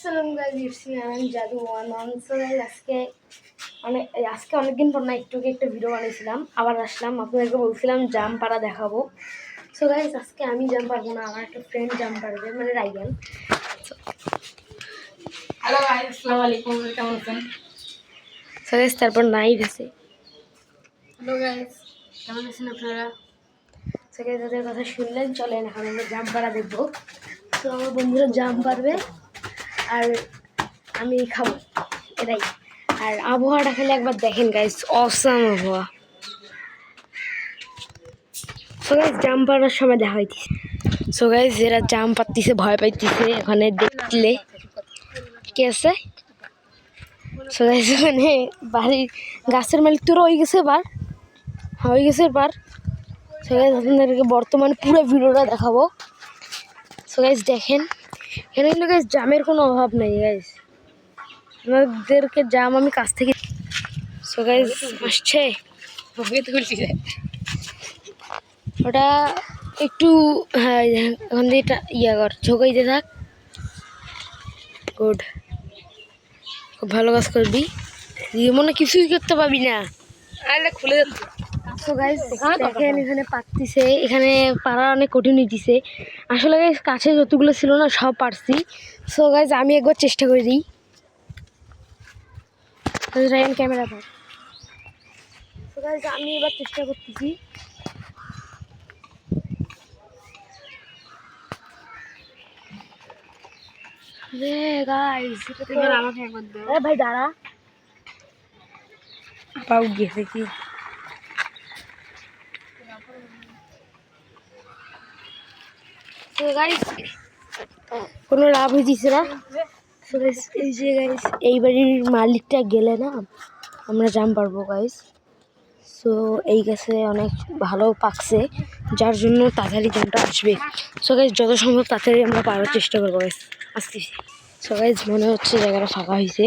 সালাম guys, it's me আমি জাদু ওয়ান। সো গাইস আজকে অনেকদিন পর না একটু একটা ভিডিও বানিয়েছিলাম, আবার আসলাম। আপনাদেরকে বলছিলাম জাম পাড়া দেখাবো। সো গাইস আজকে আমি জাম পারবো না, আমার একটা ফ্রেন্ড জাম পারবে, মানে রাইয়ান। হ্যালো গাইস, আসসালামু আলাইকুম, কেমন আছেন? সো গাইস তারপর নাইট আছে। হ্যালো গাইস, কেমন আছেন আপনারা? সো গাইস তাদের কথা শুনলেন, চলেন এখন আমরা জাম পাড়া দেখবো। তো আমার বন্ধুরা জাম পারবে আর আমি খাবো, এটাই। আর আবহাওয়াটা খেলে একবার দেখেন গাইস, অসাম আবহাওয়া। সো গাইস জাম পাড়ার সময় দেখা হইতেছে। সো গাইস এরা জাম পাতিছে, ভয় পাইতেছে এখানে দেখলে কে আছে। সো গাইস ওখানে বাড়ির গাছের মালিক তোরা হয়ে গেছে এবার, হয়ে গেছে এবার। সো গাইস আপনাদেরকে বর্তমানে পুরো ভিডিওটা দেখাবো। সো গাইস দেখেন, এখানে কিন্তু গাইস জামের কোনো অভাব নেই গাইস, আপনাদেরকে জাম আমি কাছ থেকে। সো গাইস আসছে ওটা একটু, হ্যাঁ এখন দিয়ে এটা ইয়া কর, ঝোঁকাইতে থাক। গুড, খুব ভালো কাজ করবি, মনে কিছুই করতে পারবি না, খুলে যাচ্ছে। সো গাইস দেখেন এখানে পারতিছে, এখানে পারা অনেক কঠিন হইতেছে আসলে গাইস। কাছে যতগুলো ছিল না সব পারছি। সো গাইস আমি একবার চেষ্টা করে দিই। রায়ান ক্যামেরা ধর। সো গাইস আমি এবার চেষ্টা করতেছি। রে গাইস এবার আমাকে একবার দাও। এ ভাই দাঁড়া, পাউ গেছে কি। কোনো লাভ হইতেছে না। এই যে গাইস এই বাড়ির মালিকটা গেলে না আমরা জাম পারবো গাইস। সো এই গাছে অনেক ভালো পাকছে, যার জন্য তাড়াতাড়ি জামটা আসবে। সো গাইস যত সম্ভব তাড়াতাড়ি আমরা পারার চেষ্টা করবো গাইস, আসতেছি। সো গাইস মনে হচ্ছে জায়গাটা ফাঁকা হয়েছে,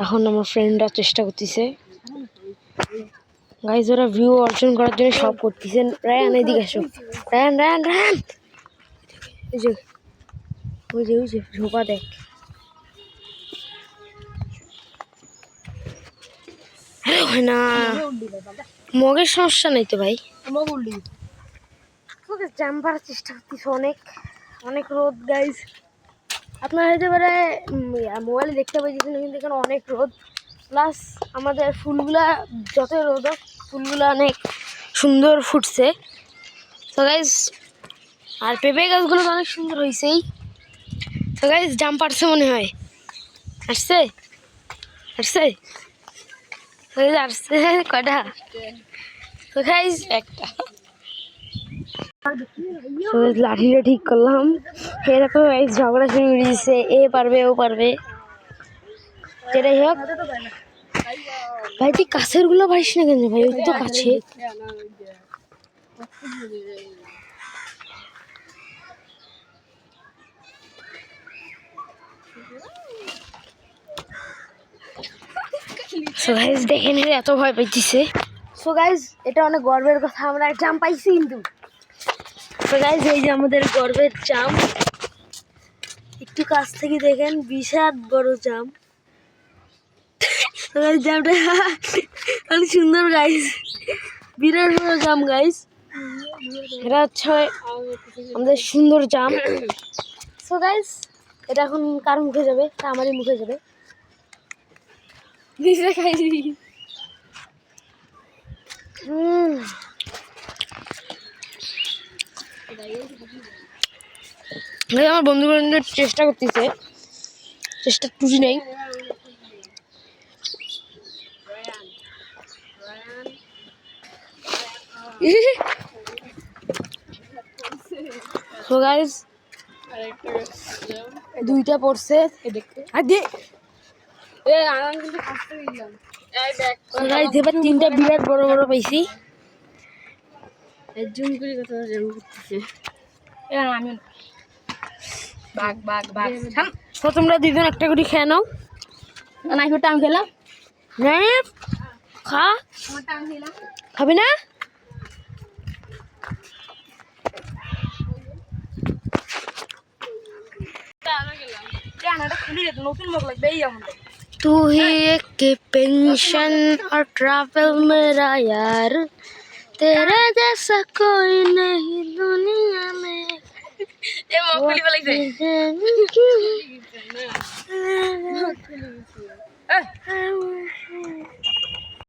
এখন আমার ফ্রেন্ডরা চেষ্টা করতেছে গাইস। ওরা ভিউ অর্জন করার জন্য সব করতেছেন। রায়ান এদিকে আসো, রায়ান রায়ান রায়ান, ওই যে ওই যে ওই যে ঝোপা দেখ। না মগের সমস্যা নেই তো ভাই, জাম পাড়ার চেষ্টা করতেছে। অনেক অনেক রোদ গাইজ, আপনারা হইতে পারে মোবাইলে দেখতে পাইতেছেন, কিন্তু এখানে অনেক রোদ। প্লাস আমাদের ফুলগুলা যত রোদ হোক ফুলগুলো অনেক সুন্দর ফুটছে। তো গাইজ আর পেঁপে গাছগুলো তো অনেক সুন্দর হয়েছেই। তো গাইজ জাম পারছে মনে হয়, আসছে আসছে আসছে কয়টা। তো গাইজ একটা লাঠিটা ঠিক করলাম, এরা তো ঝগড়া শুরু করে দিচ্ছে, এ পারবে ও পারবে। যেটাই হোক ভাই, তুই কাছের গুলো পারিস না কেন ভাই, ওই তো কাছে। সো গাইজ দেখেন এত ভয় পাইতেছে। সো গাইজ এটা অনেক গর্বের কথা, আমরা জাম পাইছি কিন্তু। সো গাইজ এই যে আমাদের গর্বের জাম, একটু কাছ থেকে দেখেন, বিশাল বড় জাম। সো গাইজ জামটা অনেক সুন্দর গাইজ, বিরাট বড় জাম গাইজ। এটা হচ্ছে আমাদের সুন্দর জাম। সো গাইজ এটা এখন কার মুখে যাবে? তা আমারই মুখে যাবে। আমার বন্ধু বান্ধব চেষ্টা করতেছে, চেষ্টা টুটি নেই। সো গাইস দুইটা পড়ছে, এবার তিনটা বিরাট বড় বড় পাইছি। জুম করে কথা জাম করতেছে। আমি বাঘ বাঘ বাঘ। তো তোমরা দুজন একটা করে খেয়ে নাও। না একটু আমি খেলাম, খা, আমি খেলাম। খাবি না? গানাটা খুলি রে নতুন মুখ লাগবে এই আমার तू ही एक पेंशन और ट्रैवल मेरा यार तेरे जैसा कोई नहीं दुनिया में এ মুখ খুলি ফেলাইছে